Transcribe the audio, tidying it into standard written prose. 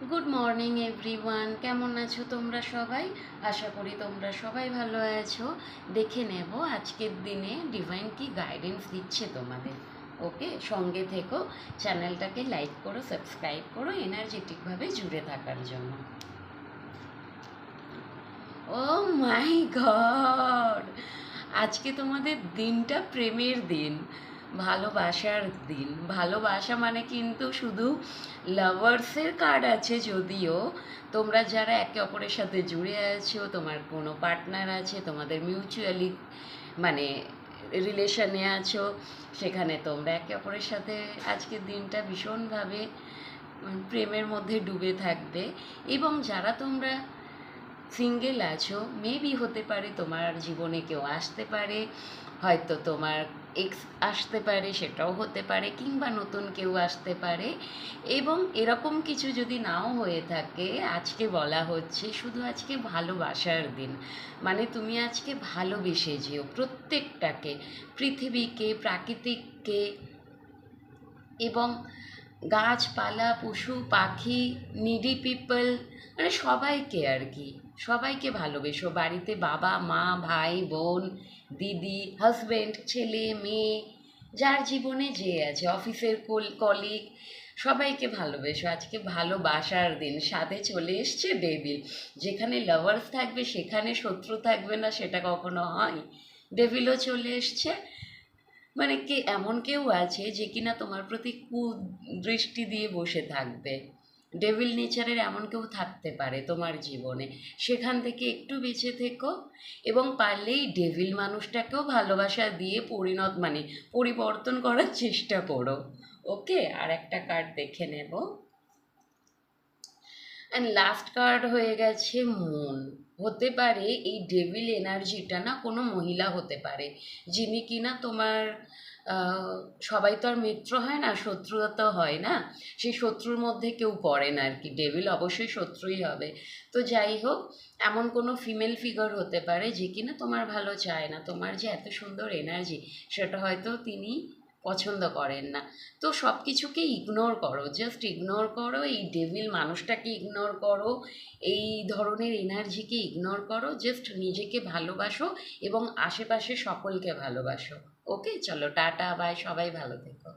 Good morning everyone, কেমন আছো তোমরা সবাই? আশা করি তোমরা সবাই ভালো আছো। দেখে নেব আজকের দিনে ডিভাইন কি গাইডেন্স দিচ্ছে তোমাদের। ওকে, সঙ্গে থেকো, চ্যানেলটাকে লাইক করো, সাবস্ক্রাইব করো এনার্জেটিকভাবে জুড়ে থাকার জন্য। ও মাই গড, আজকে তোমাদের দিনটা প্রেমের দিন, ভালোবাসার দিন। ভালোবাসা মানে কিন্তু শুধু লাভার্সের কার্ড আছে, যদিও তোমরা যারা একে অপরের সাথে জুড়ে আছো, তোমার কোনো পার্টনার আছে, তোমাদের মিউচুয়ালি মানে রিলেশনে আছো, সেখানে তোমরা একে অপরের সাথে আজকের দিনটা ভীষণভাবে প্রেমের মধ্যে ডুবে থাকবে। এবং যারা তোমরা সিঙ্গেল আছো, মেবি হতে পারে তোমার জীবনে কেউ আসতে পারে, হয়তো তোমার এক্স আসতে পারে, সেটাও হতে পারে, কিংবা নতুন কেউ আসতে পারে। এবং এরকম কিছু যদি নাও হয়ে থাকে, আজকে বলা হচ্ছে শুধু আজকে ভালোবাসার দিন। মানে তুমি আজকে ভালোবেসে যেও প্রত্যেকটাকে, পৃথিবীকে, প্রাকৃতিককে, এবং গাছপালা, পশু পাখি, নিডি পিপল, মানে সবাইকে আর কি, সবাইকে ভালোবেসো। বাড়িতে বাবা মা, ভাই বোন, দিদি, হাজব্যান্ড, ছেলে মেয়ে, যার জীবনে যে আছে, অফিসের কলিগ, সবাইকে ভালোবেসো। আজকে ভালোবাসার দিন। সাথে চলে এসছে ডেভিল। যেখানে লাভার্স থাকবে সেখানে শত্রু থাকবে না, সেটা কখনো হয়? ডেভিলও চলে এসছে। মানে কে এমন কেউ আছে যে কিনা তোমার প্রতি কুদৃষ্টি দিয়ে বসে থাকবে। ডেভিল নেচারের এমন কেউ থাকতে পারে তোমার জীবনে, সেখান থেকে একটু বেঁচে থেকো। এবং পারলেই ডেভিল মানুষটাকেও ভালোবাসা দিয়ে পরিবর্তন করার চেষ্টা করো। ওকে, আর একটা কার্ড দেখে নেব। অ্যান্ড লাস্ট কার্ড হয়ে গেছে মুন। হতে পারে এই ডেভিল এনার্জিটা না কোনো মহিলা হতে পারে, যিনি কিনা তোমার সবাই তো আর মিত্র হয় না, শত্রুতা তো হয় না, সেই শত্রুর মধ্যে কেউ পড়ে না আর কি। ডেভিল অবশ্যই শত্রুই হবে। তো যাই হোক, এমন কোনো ফিমেল ফিগার হতে পারে যে কিনা তোমার ভালো চায় না, তোমার যে এত সুন্দর এনার্জি সেটা হয়তো তিনি পছন্দ করেন না। তো সব কিছুকে ইগনোর করো, জাস্ট ইগনোর করো, এই ডেভিল মানুষটাকে ইগনোর করো, এই ধরনের এনার্জিকে ইগনোর করো, জাস্ট নিজেকে ভালোবাসো এবং আশেপাশে সকলকে ভালোবাসো। ওকে, চলো টাটা, বাই, সবাই ভালো থেকো।